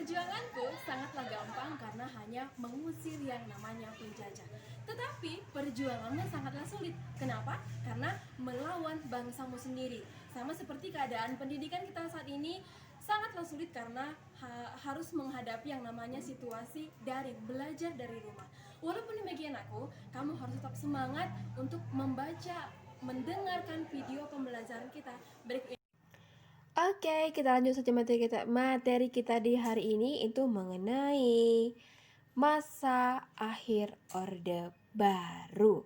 Perjuanganku sangatlah gampang karena hanya mengusir yang namanya penjajah. Tetapi perjuanganmu sangatlah sulit. Kenapa? Karena melawan bangsamu sendiri. Sama seperti keadaan pendidikan kita saat ini sangatlah sulit karena harus menghadapi yang namanya situasi daring, belajar dari rumah. Walaupun demikian kamu harus tetap semangat untuk membaca, mendengarkan video pembelajaran kita. Oke, kita lanjut saja materi kita di hari ini itu mengenai masa akhir Orde Baru.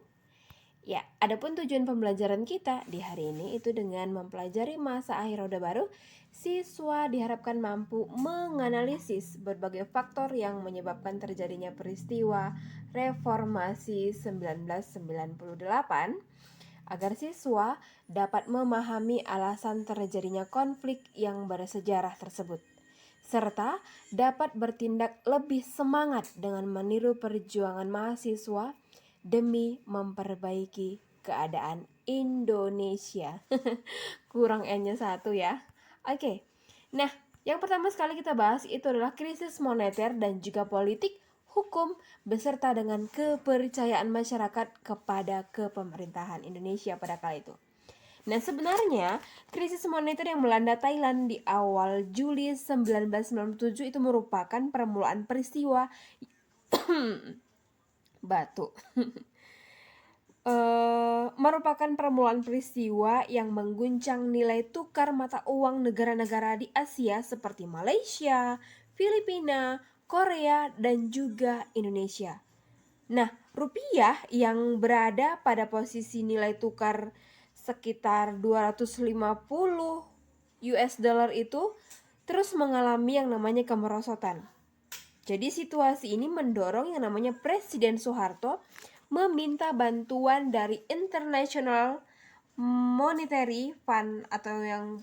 Ya, adapun tujuan pembelajaran kita di hari ini itu dengan mempelajari masa akhir Orde Baru, siswa diharapkan mampu menganalisis berbagai faktor yang menyebabkan terjadinya peristiwa Reformasi 1998 agar siswa dapat memahami alasan terjadinya konflik yang bersejarah tersebut, serta dapat bertindak lebih semangat dengan meniru perjuangan mahasiswa demi memperbaiki keadaan Indonesia. Kurang N-nya satu ya. Oke, nah yang pertama sekali kita bahas itu adalah krisis moneter dan juga politik hukum beserta dengan kepercayaan masyarakat kepada kepemerintahan Indonesia pada kala itu. Nah, sebenarnya krisis moneter yang melanda Thailand di awal Juli 1997 itu merupakan permulaan peristiwa merupakan permulaan peristiwa yang mengguncang nilai tukar mata uang negara-negara di Asia seperti Malaysia, Filipina, Korea, dan juga Indonesia. Nah, rupiah yang berada pada posisi nilai tukar sekitar 250 US dollar itu terus mengalami yang namanya kemerosotan. Jadi situasi ini mendorong yang namanya Presiden Soeharto meminta bantuan dari International Monetary Fund atau yang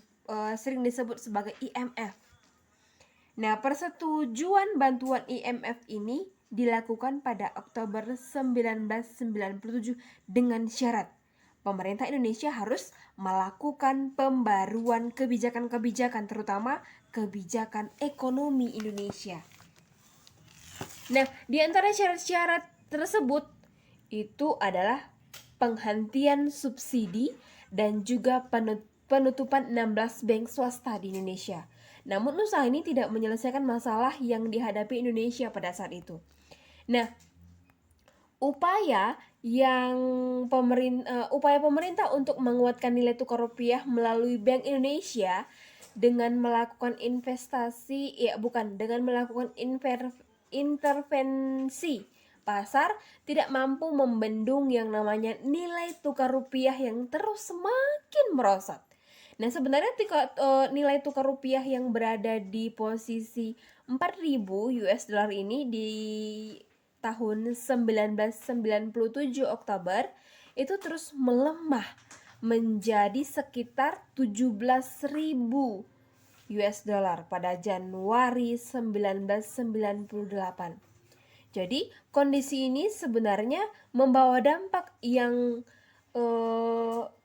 sering disebut sebagai IMF. Nah, persetujuan bantuan IMF ini dilakukan pada Oktober 1997 dengan syarat pemerintah Indonesia harus melakukan pembaruan kebijakan-kebijakan, terutama kebijakan ekonomi Indonesia. Nah, di antara syarat-syarat tersebut itu adalah penghentian subsidi dan juga penutupan 16 bank swasta di Indonesia. Namun usaha ini tidak menyelesaikan masalah yang dihadapi Indonesia pada saat itu. Nah, upaya pemerintah untuk menguatkan nilai tukar rupiah melalui Bank Indonesia dengan melakukan intervensi pasar tidak mampu membendung yang namanya nilai tukar rupiah yang terus semakin merosot. Nah, sebenarnya nilai tukar rupiah yang berada di posisi 4.000 US dollar ini di tahun 1997 Oktober itu terus melemah menjadi sekitar 17.000 US dollar pada Januari 1998. Jadi kondisi ini sebenarnya membawa dampak yang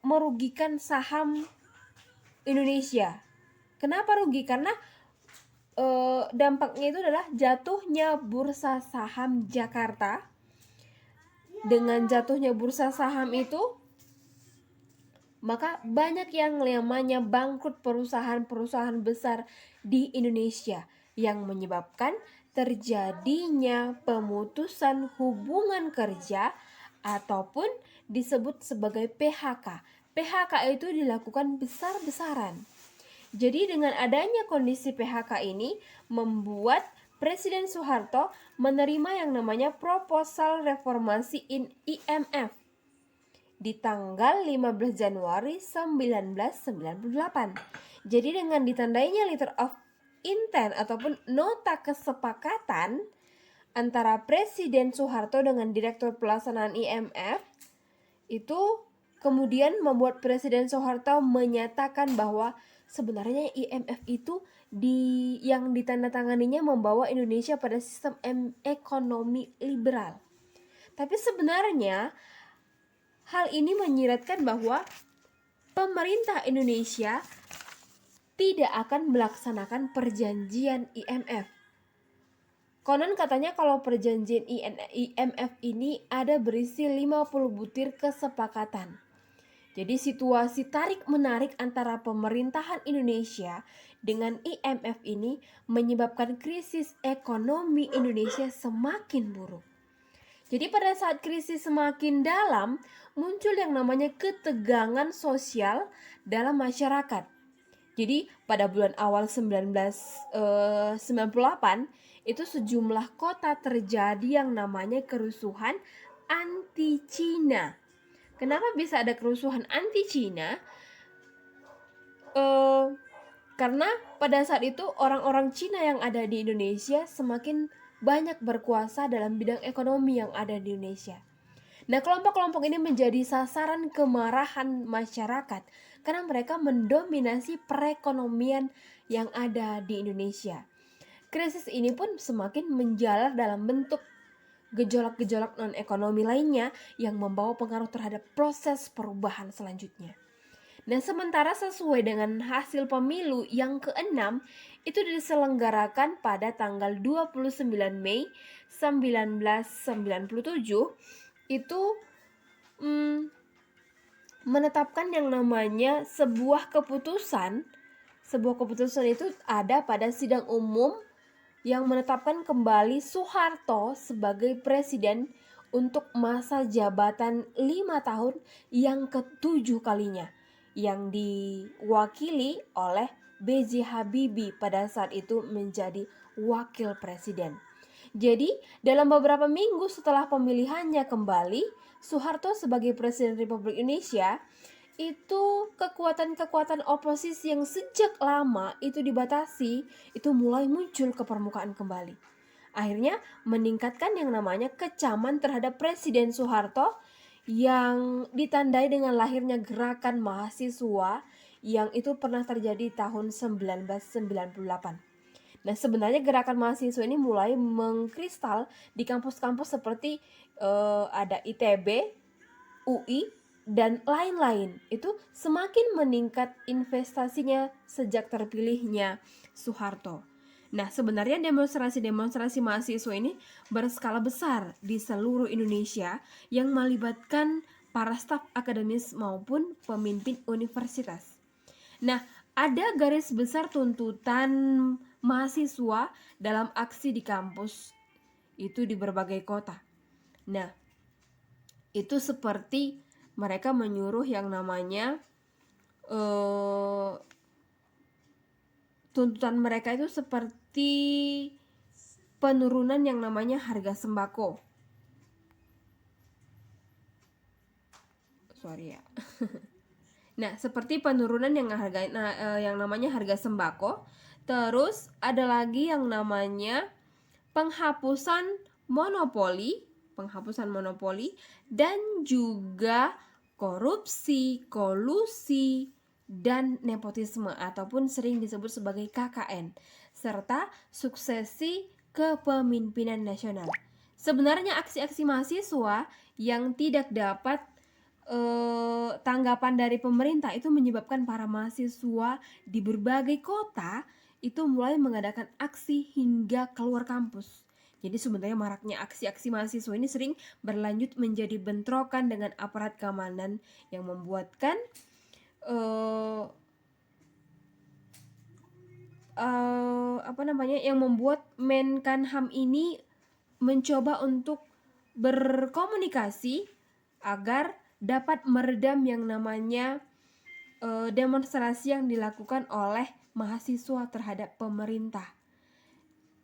merugikan saham Indonesia. Kenapa rugi? Karena dampaknya itu adalah jatuhnya bursa saham Jakarta. Dengan jatuhnya bursa saham itu, maka banyak yang namanya bangkrut perusahaan-perusahaan besar di Indonesia yang menyebabkan terjadinya pemutusan hubungan kerja ataupun disebut sebagai PHK. PHK itu dilakukan besar-besaran. Jadi dengan adanya kondisi PHK ini membuat Presiden Soeharto menerima yang namanya proposal reformasi IMF di tanggal 15 Januari 1998. Jadi dengan ditandainya letter of intent ataupun nota kesepakatan antara Presiden Soeharto dengan Direktur Pelaksanaan IMF itu kemudian membuat Presiden Soeharto menyatakan bahwa sebenarnya IMF itu yang ditandatanganinya membawa Indonesia pada sistem ekonomi liberal. Tapi sebenarnya hal ini menyiratkan bahwa pemerintah Indonesia tidak akan melaksanakan perjanjian IMF. Konon katanya kalau perjanjian IMF ini ada berisi 50 butir kesepakatan. Jadi situasi tarik-menarik antara pemerintahan Indonesia dengan IMF ini menyebabkan krisis ekonomi Indonesia semakin buruk. Jadi pada saat krisis semakin dalam, muncul yang namanya ketegangan sosial dalam masyarakat. Jadi pada bulan awal 1998 itu sejumlah kota terjadi yang namanya kerusuhan anti Cina. Kenapa bisa ada kerusuhan anti Cina? Karena pada saat itu orang-orang Cina yang ada di Indonesia semakin banyak berkuasa dalam bidang ekonomi yang ada di Indonesia. Nah, kelompok-kelompok ini menjadi sasaran kemarahan masyarakat karena mereka mendominasi perekonomian yang ada di Indonesia. Krisis ini pun semakin menjalar dalam bentuk gejolak-gejolak non-ekonomi lainnya yang membawa pengaruh terhadap proses perubahan selanjutnya. Nah, sementara sesuai dengan hasil pemilu yang ke-6 itu diselenggarakan pada tanggal 29 Mei 1997 itu menetapkan yang namanya sebuah keputusan itu ada pada sidang umum yang menetapkan kembali Soeharto sebagai presiden untuk masa jabatan 5 tahun yang ke-7 kalinya, yang diwakili oleh B.J. Habibie pada saat itu menjadi wakil presiden. Jadi dalam beberapa minggu setelah pemilihannya kembali, Soeharto sebagai Presiden Republik Indonesia, itu kekuatan-kekuatan oposisi yang sejak lama itu dibatasi, itu mulai muncul ke permukaan kembali. Akhirnya meningkatkan yang namanya kecaman terhadap Presiden Soeharto yang ditandai dengan lahirnya gerakan mahasiswa yang itu pernah terjadi tahun 1998. Nah, sebenarnya gerakan mahasiswa ini mulai mengkristal di kampus-kampus seperti ada ITB, UI, dan lain-lain. Itu semakin meningkat investasinya sejak terpilihnya Soeharto. Nah, sebenarnya demonstrasi-demonstrasi mahasiswa ini berskala besar di seluruh Indonesia yang melibatkan para staf akademis maupun pemimpin universitas. Nah, ada garis besar tuntutan mahasiswa dalam aksi di kampus itu di berbagai kota. Nah, itu seperti mereka menyuruh yang namanya tuntutan mereka itu seperti penurunan yang namanya harga sembako. Sorry ya. Nah, seperti penurunan yang namanya harga sembako. Terus ada lagi yang namanya penghapusan monopoli, dan juga korupsi, kolusi, dan nepotisme ataupun sering disebut sebagai KKN, serta suksesi kepemimpinan nasional. Sebenarnya aksi-aksi mahasiswa yang tidak dapat tanggapan dari pemerintah itu menyebabkan para mahasiswa di berbagai kota itu mulai mengadakan aksi hingga keluar kampus. Jadi sebenarnya maraknya aksi-aksi mahasiswa ini sering berlanjut menjadi bentrokan dengan aparat keamanan yang membuatkan yang membuat Menkumham ini mencoba untuk berkomunikasi agar dapat meredam yang namanya demonstrasi yang dilakukan oleh mahasiswa terhadap pemerintah.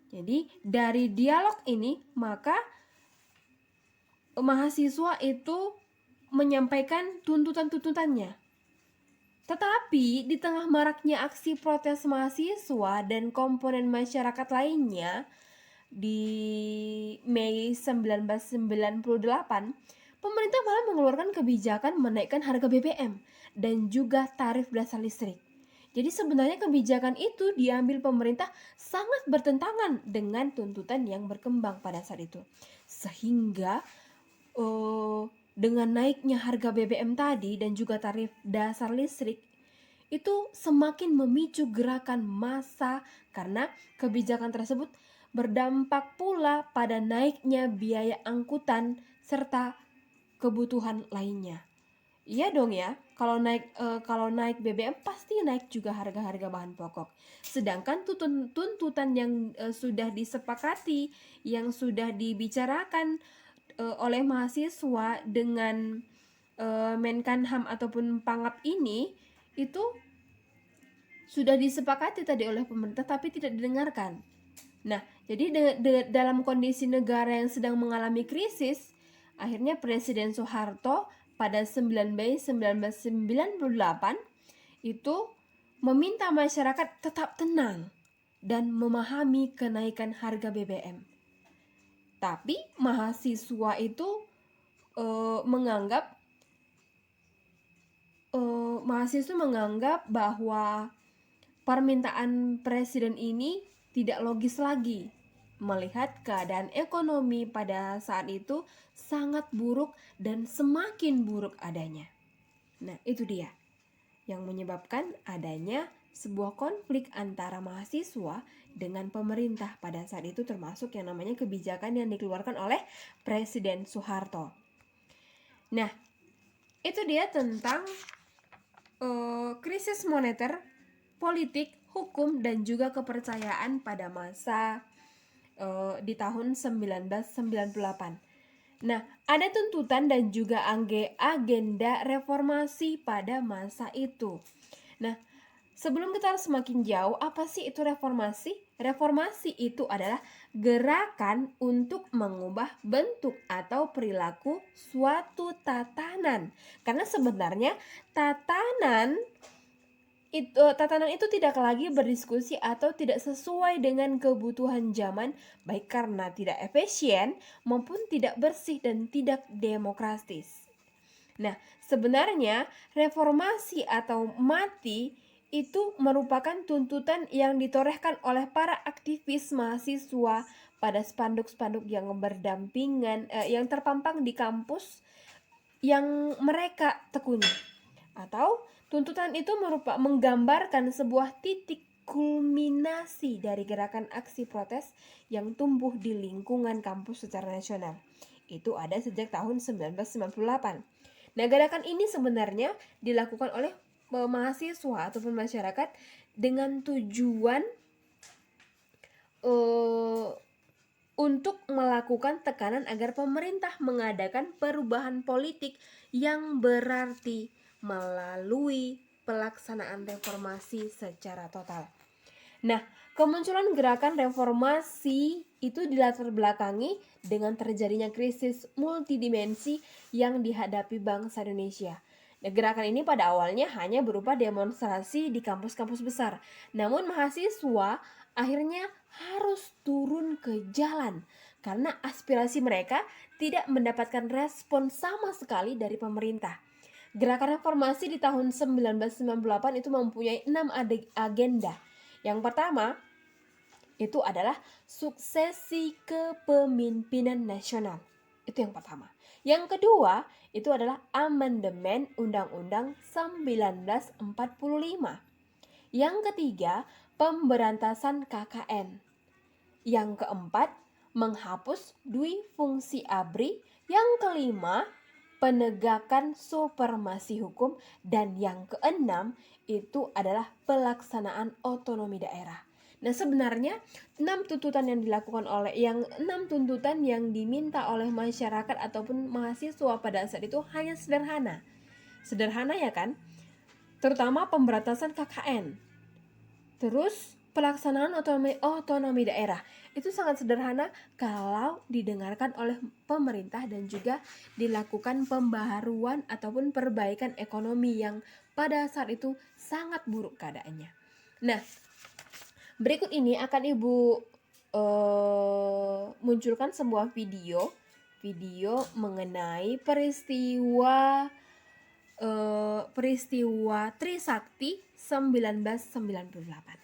Jadi dari dialog ini maka mahasiswa itu menyampaikan tuntutan-tuntutannya. Tetapi di tengah maraknya aksi protes mahasiswa dan komponen masyarakat lainnya di Mei 1998, pemerintah malah mengeluarkan kebijakan menaikkan harga BBM dan juga tarif dasar listrik. Jadi sebenarnya kebijakan itu diambil pemerintah sangat bertentangan dengan tuntutan yang berkembang pada saat itu. Sehingga dengan naiknya harga BBM tadi dan juga tarif dasar listrik, itu semakin memicu gerakan massa karena kebijakan tersebut berdampak pula pada naiknya biaya angkutan serta kebutuhan lainnya. Iya dong ya, kalau naik BBM pasti naik juga harga-harga bahan pokok. Sedangkan tuntutan yang sudah disepakati, yang sudah dibicarakan oleh mahasiswa dengan Menkumham ataupun Pangap ini itu sudah disepakati tadi oleh pemerintah tapi tidak didengarkan. Nah, jadi dalam kondisi negara yang sedang mengalami krisis, akhirnya Presiden Soeharto pada 9 Mei 1998 itu meminta masyarakat tetap tenang dan memahami kenaikan harga BBM. Tapi mahasiswa itu menganggap bahwa permintaan presiden ini tidak logis lagi, melihat keadaan ekonomi pada saat itu sangat buruk dan semakin buruk adanya. Nah, itu dia yang menyebabkan adanya sebuah konflik antara mahasiswa dengan pemerintah pada saat itu, termasuk yang namanya kebijakan yang dikeluarkan oleh Presiden Soeharto. Nah, itu dia tentang krisis moneter, politik, hukum, dan juga kepercayaan pada masa di tahun 1998. Nah, ada tuntutan dan juga agenda reformasi pada masa itu. Nah, sebelum kita semakin jauh, apa sih itu reformasi? Reformasi itu adalah gerakan untuk mengubah bentuk atau perilaku suatu tatanan. Karena sebenarnya tatanan itu tidak lagi berdiskusi atau tidak sesuai dengan kebutuhan zaman, baik karena tidak efisien maupun tidak bersih dan tidak demokratis. Nah, sebenarnya reformasi atau mati itu merupakan tuntutan yang ditorehkan oleh para aktivis mahasiswa pada spanduk-spanduk yang berdampingan yang terpampang di kampus yang mereka tekuni. Atau tuntutan itu menggambarkan sebuah titik kulminasi dari gerakan aksi protes yang tumbuh di lingkungan kampus secara nasional. Itu ada sejak tahun 1998. Nah, gerakan ini sebenarnya dilakukan oleh mahasiswa ataupun masyarakat dengan tujuan untuk melakukan tekanan agar pemerintah mengadakan perubahan politik yang berarti melalui pelaksanaan reformasi secara total. Nah, kemunculan gerakan reformasi itu dilatar belakangi dengan terjadinya krisis multidimensi yang dihadapi bangsa Indonesia. Nah, gerakan ini pada awalnya hanya berupa demonstrasi di kampus-kampus besar. Namun mahasiswa akhirnya harus turun ke jalan karena aspirasi mereka tidak mendapatkan respon sama sekali dari pemerintah. Gerakan reformasi di tahun 1998 itu mempunyai 6 agenda. Yang pertama, itu adalah suksesi kepemimpinan nasional. Itu yang pertama. Yang kedua, itu adalah amandemen Undang-Undang 1945. Yang ketiga, pemberantasan KKN. Yang keempat, menghapus dui fungsi ABRI. Yang kelima, penegakan supremasi hukum, dan yang keenam itu adalah pelaksanaan otonomi daerah. Nah, sebenarnya 6 tuntutan yang diminta oleh masyarakat ataupun mahasiswa pada saat itu hanya sederhana. Sederhana ya kan? Terutama pemberantasan KKN. Terus pelaksanaan otonomi daerah. Itu sangat sederhana kalau didengarkan oleh pemerintah dan juga dilakukan pembaharuan ataupun perbaikan ekonomi yang pada saat itu sangat buruk keadaannya. Nah, berikut ini akan Ibu munculkan sebuah video mengenai peristiwa Trisakti 1998.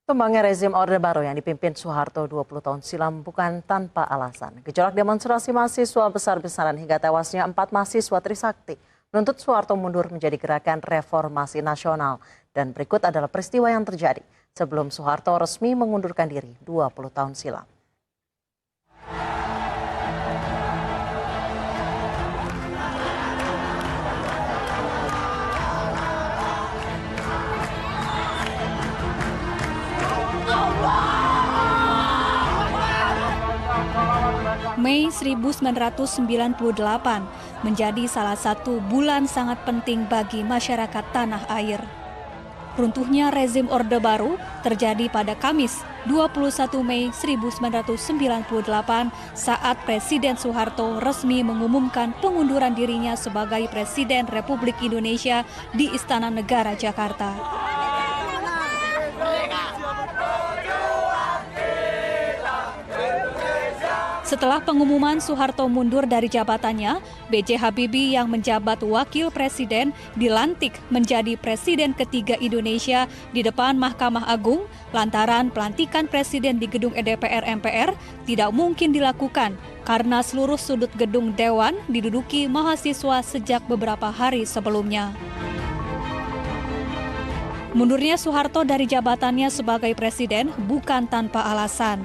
Tumbangnya rezim Orde Baru yang dipimpin Soeharto 20 tahun silam bukan tanpa alasan. Gejolak demonstrasi mahasiswa besar-besaran hingga tewasnya 4 mahasiswa Trisakti menuntut Soeharto mundur menjadi gerakan reformasi nasional. Dan berikut adalah peristiwa yang terjadi sebelum Soeharto resmi mengundurkan diri 20 tahun silam. Mei 1998 menjadi salah satu bulan sangat penting bagi masyarakat tanah air. Runtuhnya rezim Orde Baru terjadi pada Kamis 21 Mei 1998 saat Presiden Soeharto resmi mengumumkan pengunduran dirinya sebagai Presiden Republik Indonesia di Istana Negara Jakarta. Setelah pengumuman Soeharto mundur dari jabatannya, B.J. Habibie yang menjabat wakil presiden dilantik menjadi presiden ketiga Indonesia di depan Mahkamah Agung lantaran pelantikan presiden di gedung DPR MPR tidak mungkin dilakukan karena seluruh sudut gedung Dewan diduduki mahasiswa sejak beberapa hari sebelumnya. Mundurnya Soeharto dari jabatannya sebagai presiden bukan tanpa alasan.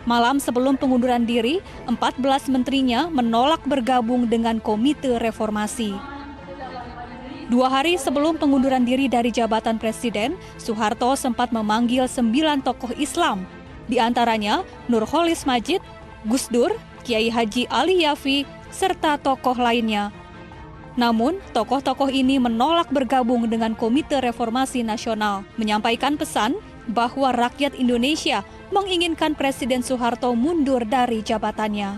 Malam sebelum pengunduran diri, 14 menterinya menolak bergabung dengan Komite Reformasi. 2 hari sebelum pengunduran diri dari jabatan presiden, Soeharto sempat memanggil 9 tokoh Islam, di antaranya Nurholis Majid, Gus Dur, Kiai Haji Ali Yafi, serta tokoh lainnya. Namun, tokoh-tokoh ini menolak bergabung dengan Komite Reformasi Nasional, menyampaikan pesan bahwa rakyat Indonesia menginginkan Presiden Soeharto mundur dari jabatannya.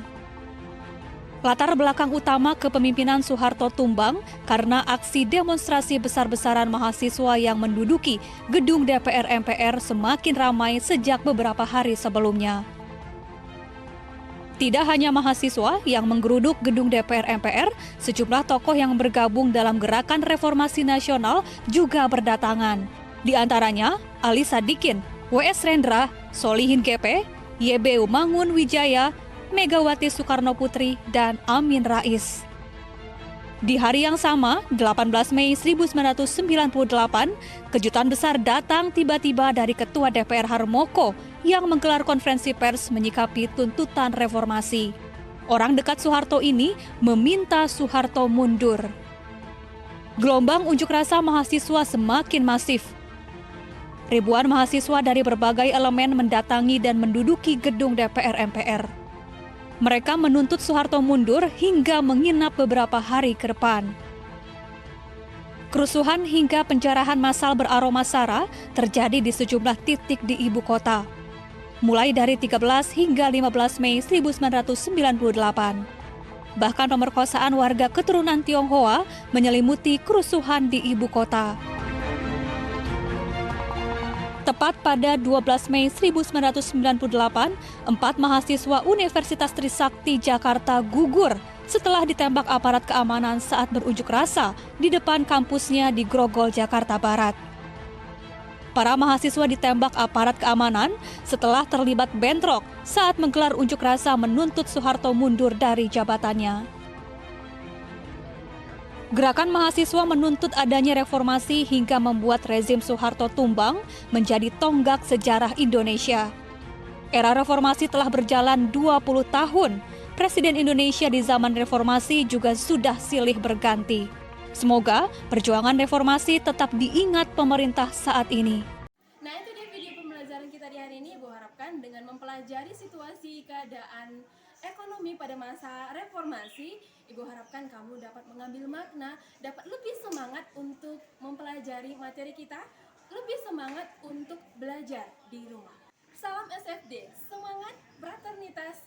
Latar belakang utama kepemimpinan Soeharto tumbang karena aksi demonstrasi besar-besaran mahasiswa yang menduduki gedung DPR MPR semakin ramai sejak beberapa hari sebelumnya. Tidak hanya mahasiswa yang menggeruduk gedung DPR MPR, sejumlah tokoh yang bergabung dalam Gerakan Reformasi Nasional juga berdatangan. Di antaranya Ali Sadikin, W.S. Rendra, Solihin GP, YB Mangun Wijaya, Megawati Soekarno Putri, dan Amin Rais. Di hari yang sama, 18 Mei 1998, kejutan besar datang tiba-tiba dari Ketua DPR Harmoko yang menggelar konferensi pers menyikapi tuntutan reformasi. Orang dekat Soeharto ini meminta Soeharto mundur. Gelombang unjuk rasa mahasiswa semakin masif. Ribuan mahasiswa dari berbagai elemen mendatangi dan menduduki gedung DPR MPR. Mereka menuntut Soeharto mundur hingga menginap beberapa hari ke depan. Kerusuhan hingga penjarahan massal beraroma sara terjadi di sejumlah titik di ibu kota, mulai dari 13 hingga 15 Mei 1998. Bahkan pemerkosaan warga keturunan Tionghoa menyelimuti kerusuhan di ibu kota. Tepat pada 12 Mei 1998, 4 mahasiswa Universitas Trisakti Jakarta gugur setelah ditembak aparat keamanan saat berunjuk rasa di depan kampusnya di Grogol, Jakarta Barat. Para mahasiswa ditembak aparat keamanan setelah terlibat bentrok saat menggelar unjuk rasa menuntut Soeharto mundur dari jabatannya. Gerakan mahasiswa menuntut adanya reformasi hingga membuat rezim Soeharto tumbang menjadi tonggak sejarah Indonesia. Era reformasi telah berjalan 20 tahun. Presiden Indonesia di zaman reformasi juga sudah silih berganti. Semoga perjuangan reformasi tetap diingat pemerintah saat ini. Nah, itu dia video pembelajaran kita di hari ini. Ibu harapkan dengan mempelajari situasi keadaan ekonomi pada masa reformasi, Ibu harapkan kamu dapat mengambil makna, dapat lebih semangat untuk mempelajari materi kita, lebih semangat untuk belajar di rumah. Salam SFD, semangat, fraternitas,